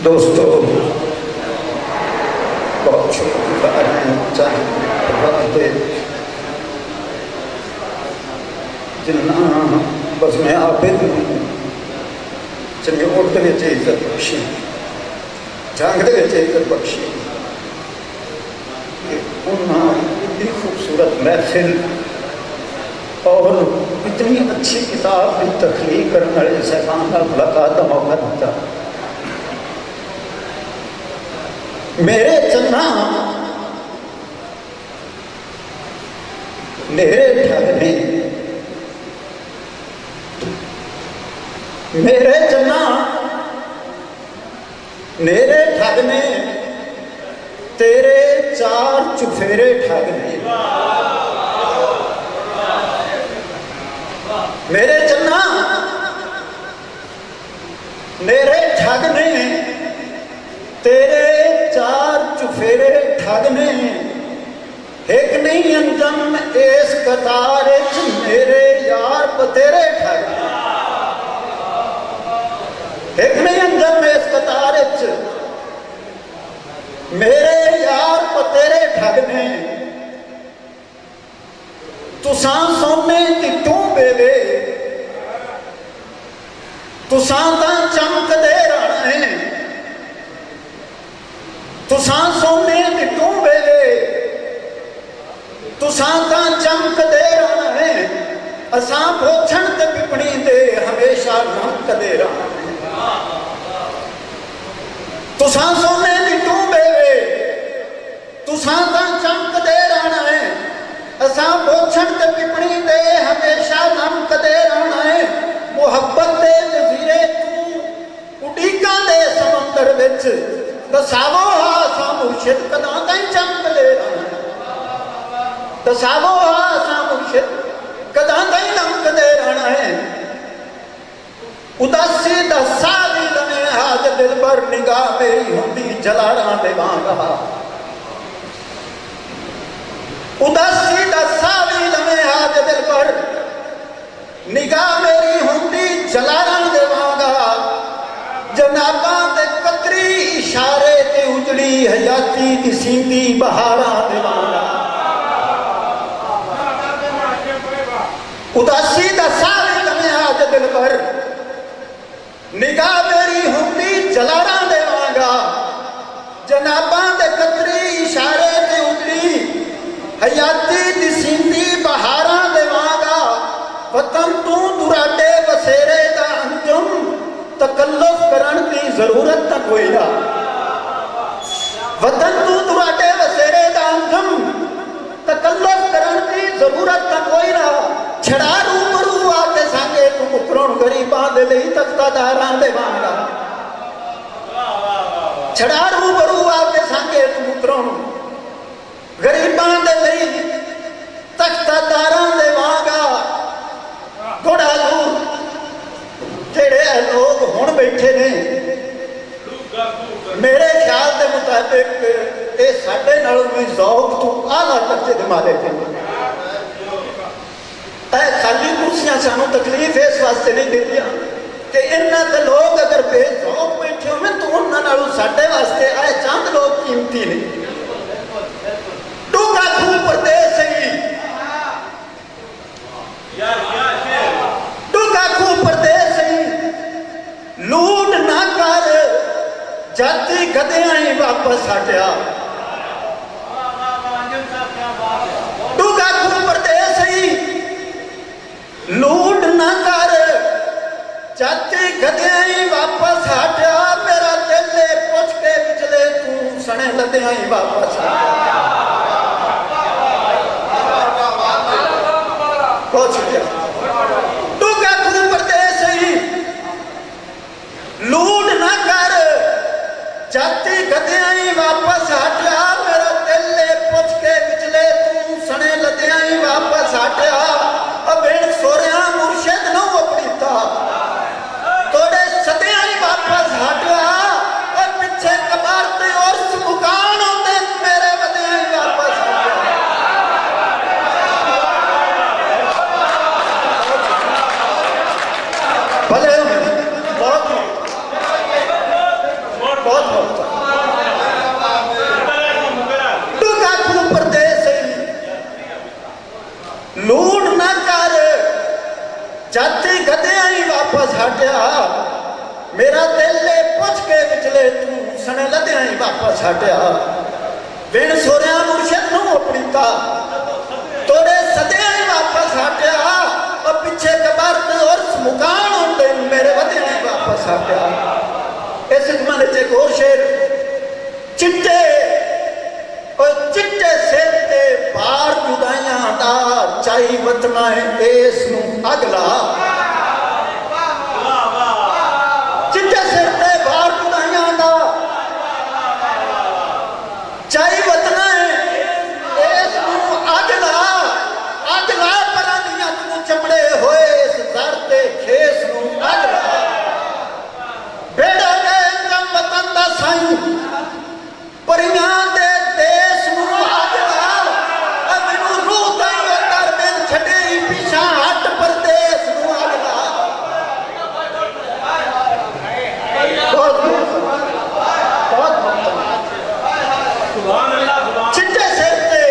दोस्तों बहुत शुक्रिया चाहे जिन्ना बस मैं आपे चंगोट के इज्जत बख्शी जंग के इज्जत बख्शी इतनी खूबसूरत महफिल और इतनी अच्छी किताब की तख्लीक करने वाले साहबान का मुलाकात का मौका दिता। मेरे चन्ना मेरे ठग ने, मेरे चन्ना मेरे ठग ने, तेरे चार चुफेरे ठग ने। मेरे चन्ना मेरे ठग ने, तेरे चार चुफेरे ठग ने। एक नहीं अंजम इस कतार च मेरे यार बतेरे ठग। एक नहीं अंजम इस कतार च मेरे यार बतेरे ठग ने। तुसां सोने दी टूंबे वे, तुसां तां चमकदे रहना है। तुसां सोने दी टूंबे वे, तुसां तां चमकदे रहना है। असां पोछण ते पिपणी दे हमेशा लमकदे रहना है। तुसां सोने दी टूंबे वे, तुसां तां चमकदे रहना है। असां पोछण ते पिपणी दे हमेशा लमकदे रहना है। मुहब्बत दे जजीरे तू उडीकां दे समंदर विच दसावो हासा मुर्शिद कदां ताईं चमकदे रहना है। दसावो हासा मुर्शिद कदां ताईं लमकदे रहना है। उदासी दसा भी लने हाज दिल भर निगाह मेरी हुंदी जलारां दे वांगा। उदासी दसा भी लने हाज दिल भर निगाह मेरी हुंदी जलारां दे वांगा। जनाबां दे कतरी इशारे ते उजड़ी हयाती दी सींदी बहारां दे वांगा। उदासी दसा भी लने हाज दिल भर निगाह मेरी हुंदी जलारां दे वांगा। जनाबां दे कतरी इशारे ते उजड़ी हयाती दी सींदी बहारां दे वांगा। वतन तू दुराडे बसेरे दा अंजुम तकल्लुफ करन दी जरूरत त कोई ना। वतन तू दुराडे बसेरे दा अंजुम तकल्लुफ करन दी जरूरत त कोई ना। छड़ा रूबरू आके सांगे तू मुकरण गरीबां दे लई तख्तादारां दे वांगा। छड़ा रूबरू आके सांगे तू मुकरण गरीबां दे लई तख्तादारां दे वांगा। थोड़ा दूर जेड़े लोग हुण बैठे ने मेरे ख्याल के मुताबिक ये साडे नालों भी ज़ौक तो आला दर्जे दे मालिक हैं। खाली कुर्सियां सानू तकलीफ इस वास्ते नहीं देती कि इन्हां ते लोग अगर बेज़ौक बैठे होवे तो उन्हां नालों साडे वास्ते आए चंद लोग कीमती ने। डूंगा खूह परदेस ही डूंगा खूह परदेस ही लूट ना कर जाती गधियां ही वापस हटिया। डूंगा खूह परदेस ही लूट ना कर जाती गधियां ही वापस हटिया। मेरा दिल पुछ के पिछले तू सने लदियां ही वापस हटिया। बहुत शुक्रिया। डूंगा खूह परदेस ही लूट ना कर जाती गधियां ही वापस हटिया। मेरा दिल पुछ के पिछले तू सने लदियां ही वापस हटिया। बिन सोरिया मुर्शिद नो अपनीता तोड़े सदियां ही वापस हटिया। और पिछे कबारते और मुकान होते मेरे वदियां ही वापस हटिया। हटिया मेरा दिल ले पुछ के विचले तू सने लद्या ही वापस हटिया बिन सोरिया मुर्शद नूं अपनीता तोड़े सदिया ही वापस हटिया और पिछे कबारत और मुकान होंदे मेरे वधिया ही वापस हटिया। इस जमाने च एक और शेर चिट्टे और चिट्टे सिर ते बार जुदाइयां दा चाई वतना है इस नूं अगला चिट्टे सिर ते बार जुदाइयां दा चाई वतना है इस नूं अगला अगला परानियां तू चमड़े होए इस दर ते खेस नूं अगला बेड़ा गए जम वतन दा साईं परियां दे देश नूं अगला मैनू रूह ताईं दर बिन छड्डे पिछा हट परदेस नूं अगला। चिट्टे सिर ते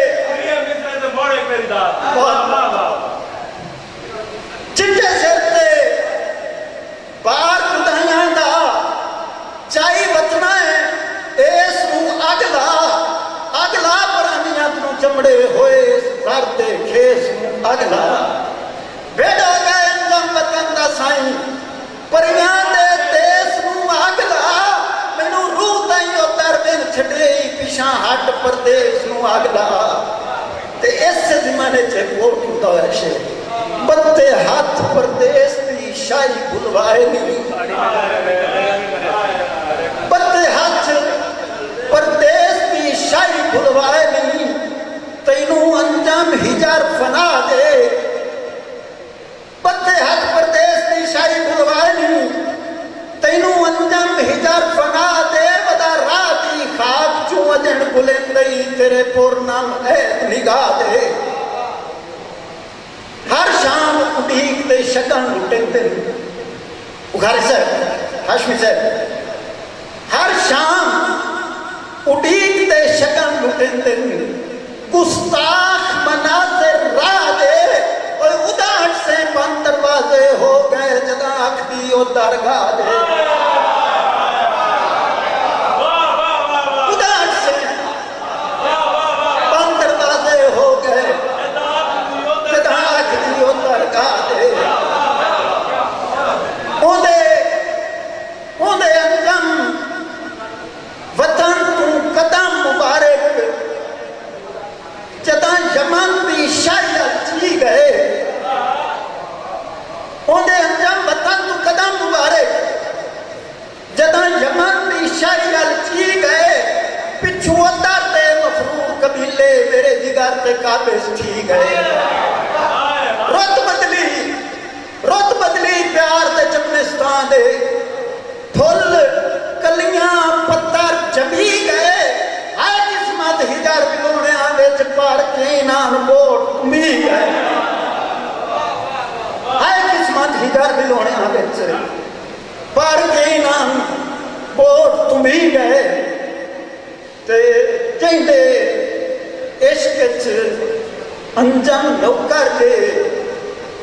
चिट्टे सिर ते बार जुदाइयां दा चाई वतना है इस नूं अगला अगला परानियां तू चमड़े होए सर ते खेस नूं अगला बेड़ा गए जम वतन दा साईं परियां दे देस नूं अगला मैनू रूह ताईं उतर बिन छड्डे पिछा हट परदेस नूं अगला। ते इस जमाने च कोट हुंदा है शेर बत्ते हाथ परदेस दी शाही बुलवाए नी बत्ते हाथ परदेस दी शाही बुलवाए नी तैनू अंजाम हिजर फना दे बत्ते हाथ परदेस दी शाही बुलवाए नी तैनू अंजाम हिजर फना दे वदा राती खाक चू अजन बुलंदई तेरे पुरनाम है निगाह दे हर शाम उड़ीक दे शगन लुटेंदे बुखारी साहब हाशमी साहब हर शाम उड़ीक दे शगन लुटेंदे गुस्ताख मनाज़िर राह दे और उदाहट से बंद दरवाजे हो गए जदा अखदी ओ दरगाह दे उदाहट से बंद दरवाजे हो गए जदा अखदी ओ दरगाह दे ओदे ओदे अंजम वतन तू कदम मुबारक जदा यमन दी शाही ची गए ओदे अंजम वतन तू कदम मुबारक जदा यमन दी शाही ची गए पिछू अदर ते मफरूर कबीले मेरे जिगर ते काबिज थी गए रुत बदली प्यार दे चमनिस्तान दे फुल कलियां पत्थर जमी गए हाय किस्मत हिजर बिलोणियां विच पार के नाम बोट तुम्ही गए हाय किस्मत हिजर बिलोणियां विच पार के नाम बोट तुम्ही गए ते जिंदे इश्क च अंजम नौकर के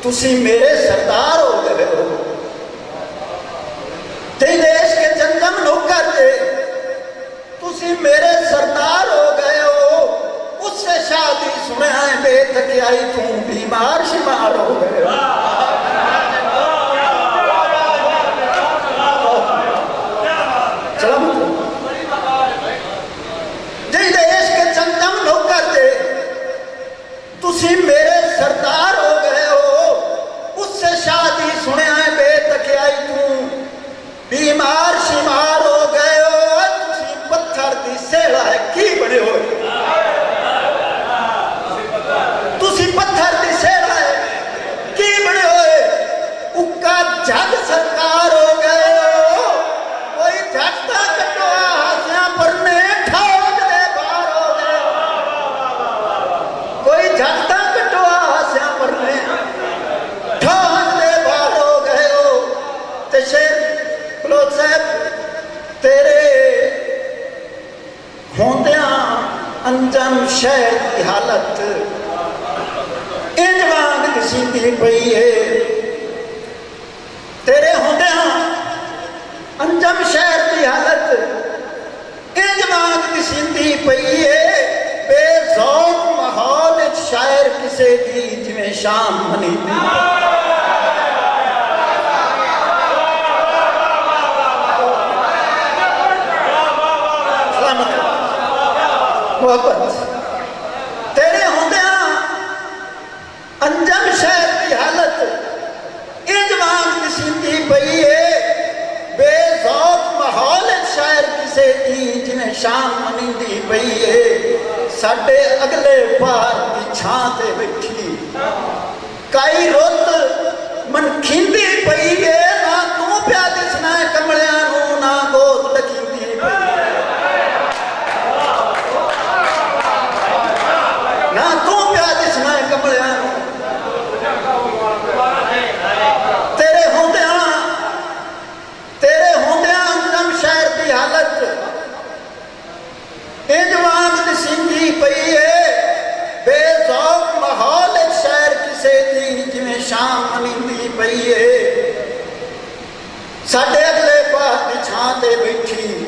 तुसी मेरे सरदार हो गए हो तेरे इश्क च अंजम नौकर के तुसी मेरे सरदार हो गए हो उससे शादी सुने है बेतकियाई तू बीमार शिमार हो गए हो जिंदे इश्क च अंजम नौकर के तुसी मेरे सरदार हो गए हो उससे शादी सुने है बेतकियाई तू बीमार शिमार हो गए हो तुसी पत्थर दी सेड़ा है की बने हो तुसी पत्थर दी सेड़ा है की बने हो उक्का जग सरकार हो गए हो कोई झटता कटवा हासियां परने ठोक दे बाहर हो गए कोई झटता कटवा हासियां परने ठोक दे बाहर हो गए हो ते शेर बलोच साहब तेरे होंदिया अंजम शहर की हालत इंज वांग दिसींदी पई है तेरे होंदे ਕਿਸੇ ਦੀ ਜਿਵੇਂ ਸ਼ਾਮ ਮਨੀਂਦੀ। ਸਲਾਮਤ ਮੁਹੱਬਤ ਤੇਰੇ ਹੁੰਦਿਆਂ ਅੰਜਮ ਸ਼ਹਿਰ ਦੀ ਹਾਲਤ ਇਹ ਜਵਾਨ ਕਿਸੀ ਪਈ ਏ। ਬੇਜ਼ੌਕ ਮਾਹੌਲ ਸ਼ਾਇਰ ਕਿਸੇ ਦੀ ਜਿਵੇਂ ਸ਼ਾਮ ਮਨੀਂਦੀ ਪਈ ਏ। ਸਾਡੇ ਅਗਲੇ ਪਾਰ ਦੀ ਛਾਂ ਤੇ ਬੈਠੀ ਕਾਈ ਰੁੱਤ ਮਨਖੀਂਦੀ ਪਈ ਏ। ਨਾ ਤੂੰ ਪਿਆ ਦਿਸਣਾ ਕਮਲਿਆਂ ਨੂੰ ਨਾ ਗੋਤ ਡਕੀਂਦੀ ਪਈ ਨਾ ਤੂੰ ਪਿਆ ਦਿਸਣਾ ਕਮਲਿਆਂ ਨੂੰ। ਤੇਰੇ ਹੁੰਦਿਆਂ ਅੰਜਮ ਸ਼ਹਿਰ ਦੀ ਹਾਲਤ ਇਹ ਜਵਾਨ ਦਿਸਦੀ ਪਈ ਏ। ਬੇਜ਼ੌਕ ਮਾਹੌਲ ਸ਼ਹਿਰ ਕਿਸੇ ਦੀ ਜਿਵੇਂ ਸ਼ਾਮ ਮਨੀਂਦੀ ਪਈ ਏ। ਸਾਡੇ ਅਗਲੇ ਪਾਰ ਦੀ ਛਾਂ ਤੇ ਬੈਠੀ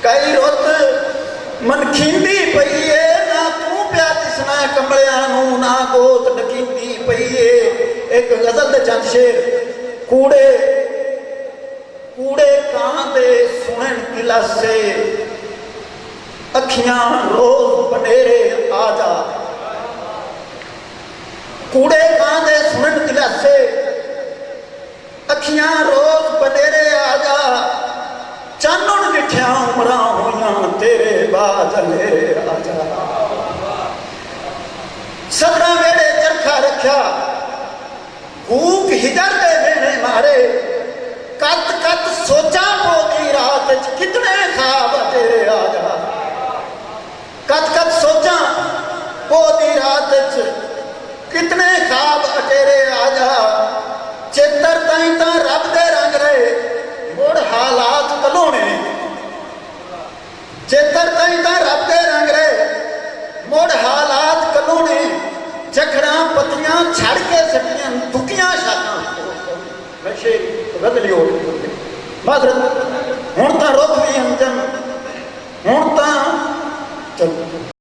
ਕਈ ਰੁੱਤ ਮਨਖੀਂਦੀ ਪਈ ਏ। ਨਾ ਤੂੰ ਪਿਆ ਦਿਸਣਾ ਕਮਲਿਆਂ ਨੂੰ ਨਾ ਗੋਤ ਡਕੀਂਦੀ ਪਈ ਏ। ਇੱਕ ਗਜ਼ਲ ਦੇ ਚੰਦ ਸ਼ੇਰ ਕੂੜੇ ਕਾਂ ਦੇ ਸੁਣਨ ਗਿਲਾਸੇ ਅੱਖੀਆਂ ਰੋਜ਼ ਬਨੇਰੇ ਆ ਜਾ। ਕੂੜੇ ਕਾਂ ਦੇ ਸੁਣਨ ਗਿਲਾਸੇ ਅੱਖੀਆਂ ਰੋਜ਼ ਬਨੇਰੇ ਆ ਜਾ। ਚਾਨਣ ਡਿਠਿਆ ਉਮਰਾਂ ਹੋਈਆਂ ਤੇਰੇ ਬਾਦ ਹਨੇਰੇ ਆ ਜਾ। ਸਦਰਾਂ ਵੇੜੇ ਚਰਖਾ ਰੱਖਿਆ ਭੂਖ ਹਿਜਰ ਦੇ ਵੇਣੇ ਮਾਰੇ। ਕੱਤ ਕੱਤ ਸੋਚਾਂ ਪੋਦੀ ਰਾਤ ਚ ਕਿਤਨੇ ਖਾਬ ਤੇਰੇ ਆ ਜਾ। ਕੱਤ ਕੱਤ ਸੋਚਾਂ ਪੋਦੀ ਰਾਤ ਚ ਕਿਤਨੇ ਖਾਬ ਤੇਰੇ ਆ ਜਾ। ਚੇਤਰ ਤਾਈਂ ਤਾਂ ਰੱਬ ਦੇ ਰੰਗ ਰਹੇ ਮੁੜ ਹਾਲਾਤ ਕਲੋਣੇ। ਚੇਤਰ ਤਾਈਂ ਤਾਂ ਰੱਬ ਦੇ ਰੰਗ ਰਹੇ ਮੁੜ ਹਾਲਾਤ ਕਲੋਣੇ। ਜਖੜਾਂ ਪੱਤੀਆਂ ਛੜ ਕੇ ਸੱਟੀਆਂ ਦੁੱਕੀਆਂ ਸ਼ਾਖਾਂ ਨਸ਼ੇ ਬਦਲੀ ਹੋ ਗਈ। ਮਾਦਰਤ ਹੁਣ ਤਾਂ ਰੁੱਖ ਵੀ ਅੰਜਮ ਹੁਣ ਤਾਂ ਚਲੋ